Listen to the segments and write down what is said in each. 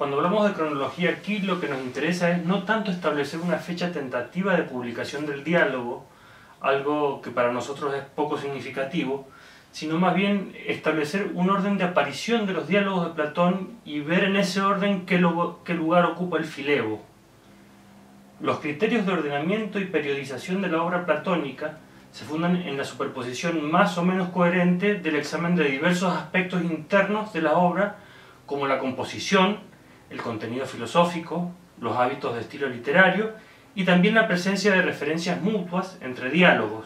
Cuando hablamos de cronología aquí lo que nos interesa es no tanto establecer una fecha tentativa de publicación del diálogo, algo que para nosotros es poco significativo, sino más bien establecer un orden de aparición de los diálogos de Platón y ver en ese orden qué lugar ocupa el Filebo. Los criterios de ordenamiento y periodización de la obra platónica se fundan en la superposición más o menos coherente del examen de diversos aspectos internos de la obra, como la composición, el contenido filosófico, los hábitos de estilo literario y también la presencia de referencias mutuas entre diálogos.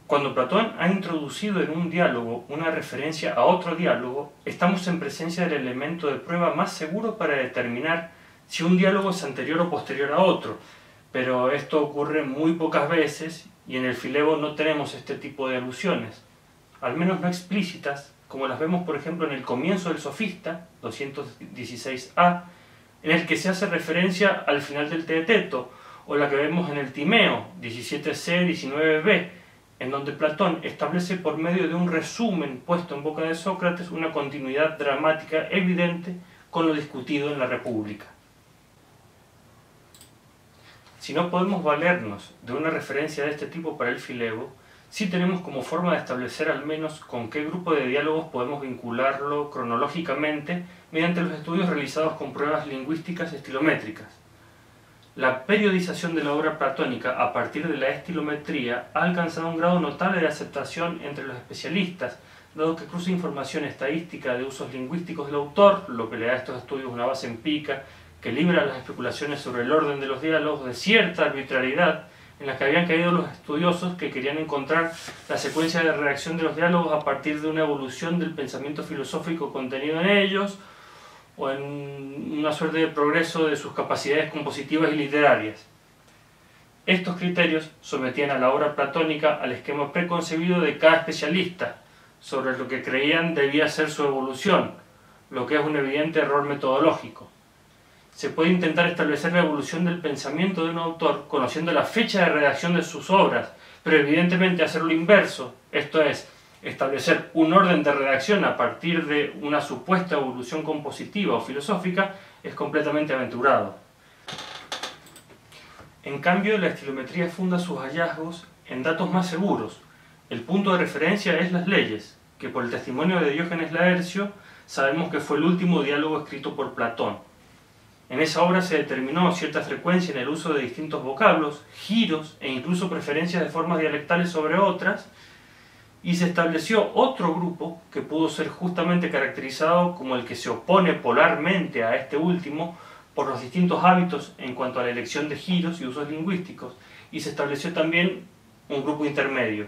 Cuando Platón ha introducido en un diálogo una referencia a otro diálogo, estamos en presencia del elemento de prueba más seguro para determinar si un diálogo es anterior o posterior a otro, pero esto ocurre muy pocas veces y en el Filebo no tenemos este tipo de alusiones, al menos no explícitas, como las vemos por ejemplo en el comienzo del Sofista, 216a, en el que se hace referencia al final del Teeteto, o la que vemos en el Timeo, 17c, 19b, en donde Platón establece por medio de un resumen puesto en boca de Sócrates una continuidad dramática evidente con lo discutido en la República. Si no podemos valernos de una referencia de este tipo para el Filebo, sí tenemos como forma de establecer al menos con qué grupo de diálogos podemos vincularlo cronológicamente mediante los estudios realizados con pruebas lingüísticas estilométricas. La periodización de la obra platónica a partir de la estilometría ha alcanzado un grado notable de aceptación entre los especialistas, dado que cruza información estadística de usos lingüísticos del autor, lo que le da a estos estudios una base empírica que libra las especulaciones sobre el orden de los diálogos de cierta arbitrariedad en las que habían caído los estudiosos que querían encontrar la secuencia de redacción de los diálogos a partir de una evolución del pensamiento filosófico contenido en ellos o en una suerte de progreso de sus capacidades compositivas y literarias. Estos criterios sometían a la obra platónica al esquema preconcebido de cada especialista sobre lo que creían debía ser su evolución, lo que es un evidente error metodológico. Se puede intentar establecer la evolución del pensamiento de un autor conociendo la fecha de redacción de sus obras, pero evidentemente hacer lo inverso, esto es, establecer un orden de redacción a partir de una supuesta evolución compositiva o filosófica, es completamente aventurado. En cambio, la estilometría funda sus hallazgos en datos más seguros. El punto de referencia es las leyes, que por el testimonio de Diógenes Laercio sabemos que fue el último diálogo escrito por Platón. En esa obra se determinó cierta frecuencia en el uso de distintos vocablos, giros e incluso preferencias de formas dialectales sobre otras, y se estableció otro grupo que pudo ser justamente caracterizado como el que se opone polarmente a este último por los distintos hábitos en cuanto a la elección de giros y usos lingüísticos, y se estableció también un grupo intermedio.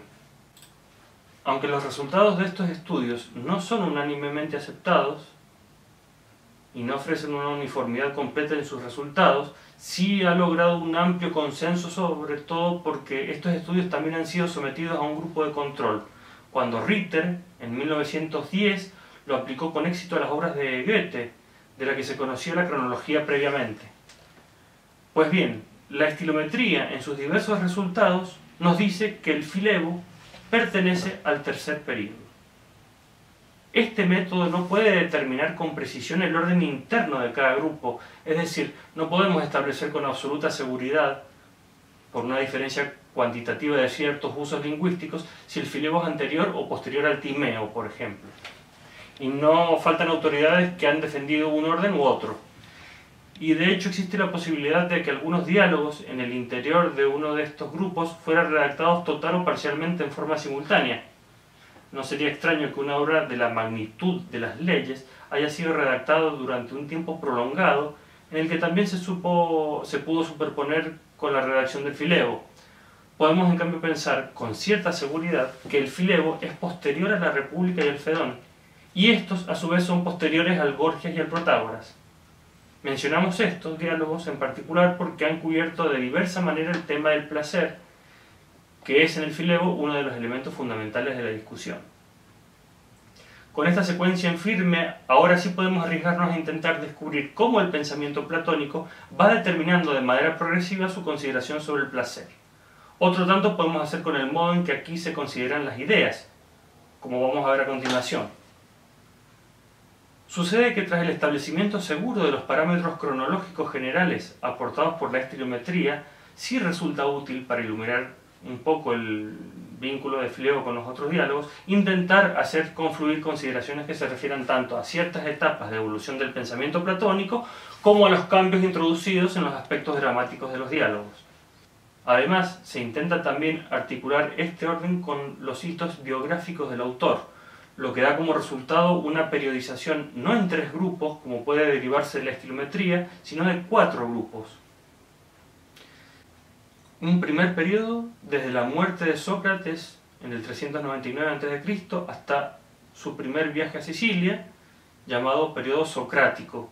Aunque los resultados de estos estudios no son unánimemente aceptados, y no ofrecen una uniformidad completa en sus resultados, sí ha logrado un amplio consenso, sobre todo porque estos estudios también han sido sometidos a un grupo de control, cuando Ritter, en 1910, lo aplicó con éxito a las obras de Goethe, de la que se conocía la cronología previamente. Pues bien, la estilometría en sus diversos resultados nos dice que el Filebo pertenece al tercer período. Este método no puede determinar con precisión el orden interno de cada grupo, es decir, no podemos establecer con absoluta seguridad, por una diferencia cuantitativa de ciertos usos lingüísticos, si el Filebo es anterior o posterior al Timeo, por ejemplo. Y no faltan autoridades que han defendido un orden u otro. Y de hecho existe la posibilidad de que algunos diálogos en el interior de uno de estos grupos fueran redactados total o parcialmente en forma simultánea. No sería extraño que una obra de la magnitud de las leyes haya sido redactada durante un tiempo prolongado en el que también se pudo superponer con la redacción del Filebo. Podemos en cambio pensar con cierta seguridad que el Filebo es posterior a la República y el Fedón, y estos a su vez son posteriores al Gorgias y al Protágoras. Mencionamos estos diálogos en particular porque han cubierto de diversa manera el tema del placer, que es en el Filebo uno de los elementos fundamentales de la discusión. Con esta secuencia en firme, ahora sí podemos arriesgarnos a intentar descubrir cómo el pensamiento platónico va determinando de manera progresiva su consideración sobre el placer. Otro tanto podemos hacer con el modo en que aquí se consideran las ideas, como vamos a ver a continuación. Sucede que tras el establecimiento seguro de los parámetros cronológicos generales aportados por la estereometría, sí resulta útil para iluminar un poco el vínculo de Filebo con los otros diálogos, intentar hacer confluir consideraciones que se refieran tanto a ciertas etapas de evolución del pensamiento platónico como a los cambios introducidos en los aspectos dramáticos de los diálogos. Además, se intenta también articular este orden con los hitos biográficos del autor, lo que da como resultado una periodización no en 3 grupos, como puede derivarse de la estilometría, sino de 4 grupos. Un primer periodo, desde la muerte de Sócrates en el 399 a.C. hasta su primer viaje a Sicilia, llamado periodo socrático.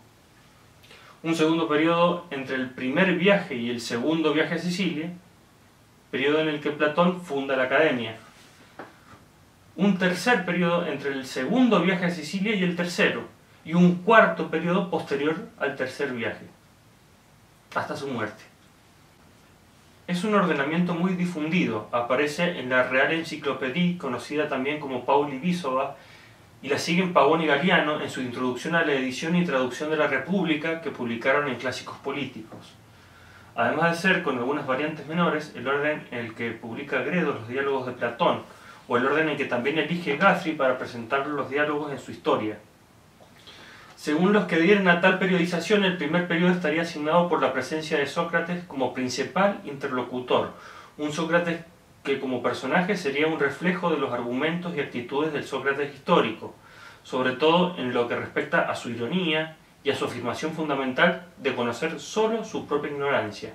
Un segundo periodo entre el primer viaje y el segundo viaje a Sicilia, periodo en el que Platón funda la academia. Un tercer periodo entre el segundo viaje a Sicilia y el tercero, y un cuarto periodo posterior al tercer viaje, hasta su muerte. Es un ordenamiento muy difundido, aparece en la Real Enciclopedia, conocida también como Pauli Visova, y la siguen Pavón y Galiano en su introducción a la edición y traducción de la República que publicaron en Clásicos Políticos. Además de ser, con algunas variantes menores, el orden en el que publica Gredos los diálogos de Platón, o el orden en que también elige Guthrie para presentar los diálogos en su historia. Según los que dieron a tal periodización, el primer periodo estaría asignado por la presencia de Sócrates como principal interlocutor, un Sócrates que como personaje sería un reflejo de los argumentos y actitudes del Sócrates histórico, sobre todo en lo que respecta a su ironía y a su afirmación fundamental de conocer solo su propia ignorancia,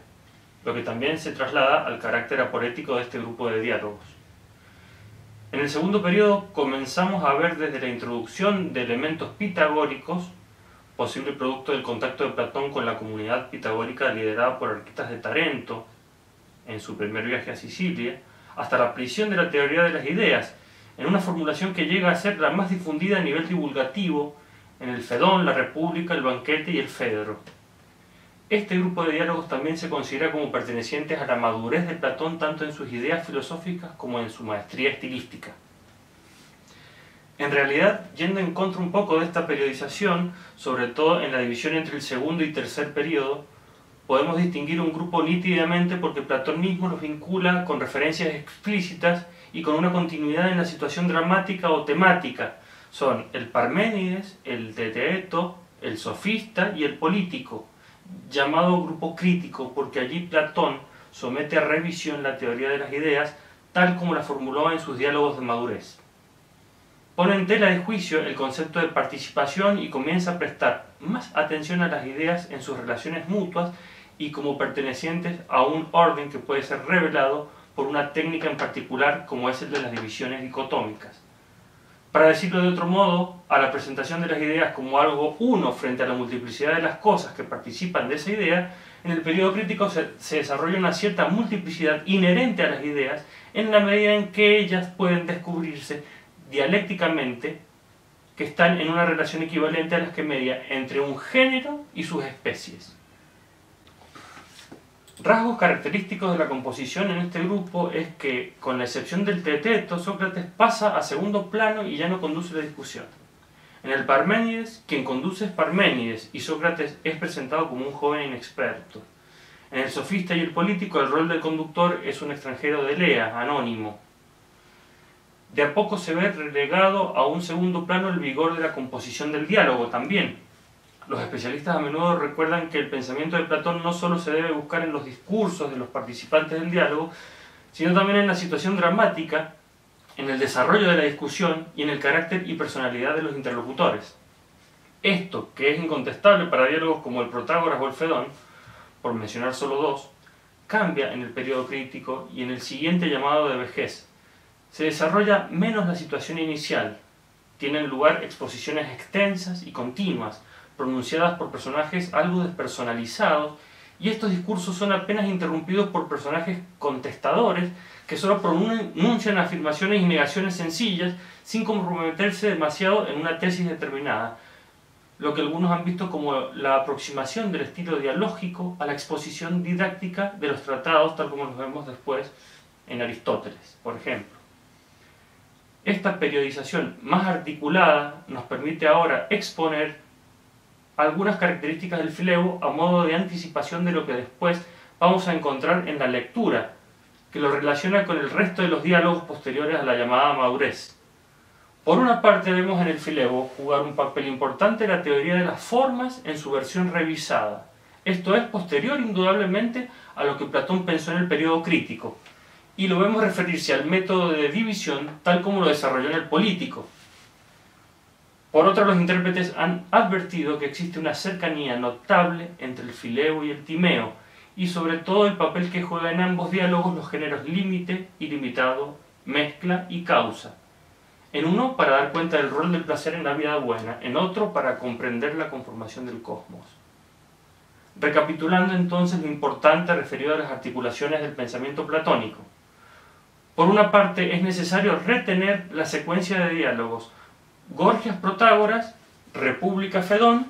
lo que también se traslada al carácter aporético de este grupo de diálogos. En el segundo periodo comenzamos a ver desde la introducción de elementos pitagóricos, posible producto del contacto de Platón con la comunidad pitagórica liderada por Arquitas de Tarento en su primer viaje a Sicilia, hasta la ampliación de la teoría de las ideas, en una formulación que llega a ser la más difundida a nivel divulgativo en el Fedón, la República, el Banquete y el Fedro. Este grupo de diálogos también se considera como pertenecientes a la madurez de Platón tanto en sus ideas filosóficas como en su maestría estilística. En realidad, yendo en contra un poco de esta periodización, sobre todo en la división entre el segundo y tercer periodo, podemos distinguir un grupo nítidamente porque Platón mismo los vincula con referencias explícitas y con una continuidad en la situación dramática o temática. Son el Parménides, el Teteto, el sofista y el político, llamado grupo crítico porque allí Platón somete a revisión la teoría de las ideas tal como la formuló en sus diálogos de madurez. Pone en tela de juicio el concepto de participación y comienza a prestar más atención a las ideas en sus relaciones mutuas y como pertenecientes a un orden que puede ser revelado por una técnica en particular como es el de las divisiones dicotómicas. Para decirlo de otro modo, a la presentación de las ideas como algo uno frente a la multiplicidad de las cosas que participan de esa idea, en el periodo crítico se desarrolla una cierta multiplicidad inherente a las ideas en la medida en que ellas pueden descubrirse dialécticamente que están en una relación equivalente a las que media entre un género y sus especies. Rasgos característicos de la composición en este grupo es que, con la excepción del Teteto, Sócrates pasa a segundo plano y ya no conduce la discusión. En el Parménides, quien conduce es Parménides y Sócrates es presentado como un joven inexperto. En el sofista y el político, el rol del conductor es un extranjero de Lea, anónimo. De a poco se ve relegado a un segundo plano el vigor de la composición del diálogo también. Los especialistas a menudo recuerdan que el pensamiento de Platón no solo se debe buscar en los discursos de los participantes del diálogo, sino también en la situación dramática, en el desarrollo de la discusión y en el carácter y personalidad de los interlocutores. Esto, que es incontestable para diálogos como el Protágoras o el Fedón, por mencionar solo dos, cambia en el periodo crítico y en el siguiente llamado de vejez. Se desarrolla menos la situación inicial, tienen lugar exposiciones extensas y continuas, pronunciadas por personajes algo despersonalizados, y estos discursos son apenas interrumpidos por personajes contestadores que solo pronuncian afirmaciones y negaciones sencillas sin comprometerse demasiado en una tesis determinada, lo que algunos han visto como la aproximación del estilo dialógico a la exposición didáctica de los tratados, tal como los vemos después en Aristóteles, por ejemplo. Esta periodización más articulada nos permite ahora exponer algunas características del Filebo a modo de anticipación de lo que después vamos a encontrar en la lectura, que lo relaciona con el resto de los diálogos posteriores a la llamada madurez. Por una parte vemos en el Filebo jugar un papel importante la teoría de las formas en su versión revisada. Esto es posterior indudablemente a lo que Platón pensó en el periodo crítico, y lo vemos referirse al método de división tal como lo desarrolló en el político. Por otro, los intérpretes han advertido que existe una cercanía notable entre el Filebo y el Timeo, y sobre todo el papel que juega en ambos diálogos los géneros límite y limitado, mezcla y causa. En uno para dar cuenta del rol del placer en la vida buena, en otro para comprender la conformación del cosmos. Recapitulando entonces lo importante referido a las articulaciones del pensamiento platónico. Por una parte es necesario retener la secuencia de diálogos Gorgias Protágoras, República Fedón,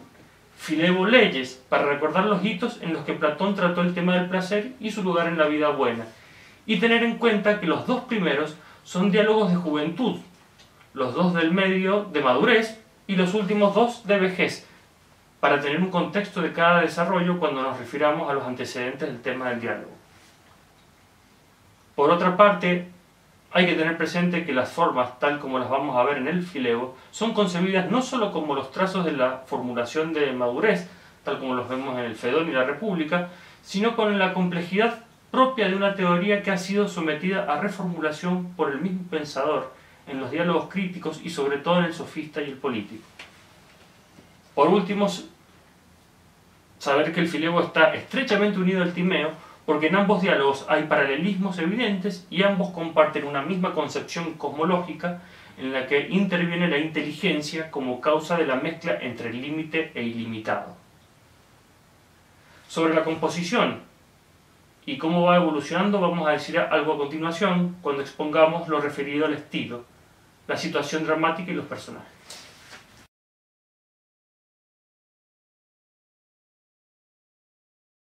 Filebo Leyes, para recordar los hitos en los que Platón trató el tema del placer y su lugar en la vida buena, y tener en cuenta que los dos primeros son diálogos de juventud, los dos del medio de madurez y los últimos dos de vejez, para tener un contexto de cada desarrollo cuando nos refiramos a los antecedentes del tema del diálogo. Por otra parte, hay que tener presente que las formas, tal como las vamos a ver en el Filebo, son concebidas no solo como los trazos de la formulación de madurez, tal como los vemos en el Fedón y la República, sino con la complejidad propia de una teoría que ha sido sometida a reformulación por el mismo pensador en los diálogos críticos y sobre todo en el sofista y el político. Por último, saber que el Filebo está estrechamente unido al Timeo, porque en ambos diálogos hay paralelismos evidentes y ambos comparten una misma concepción cosmológica en la que interviene la inteligencia como causa de la mezcla entre límite e ilimitado. Sobre la composición y cómo va evolucionando vamos a decir algo a continuación cuando expongamos lo referido al estilo, la situación dramática y los personajes.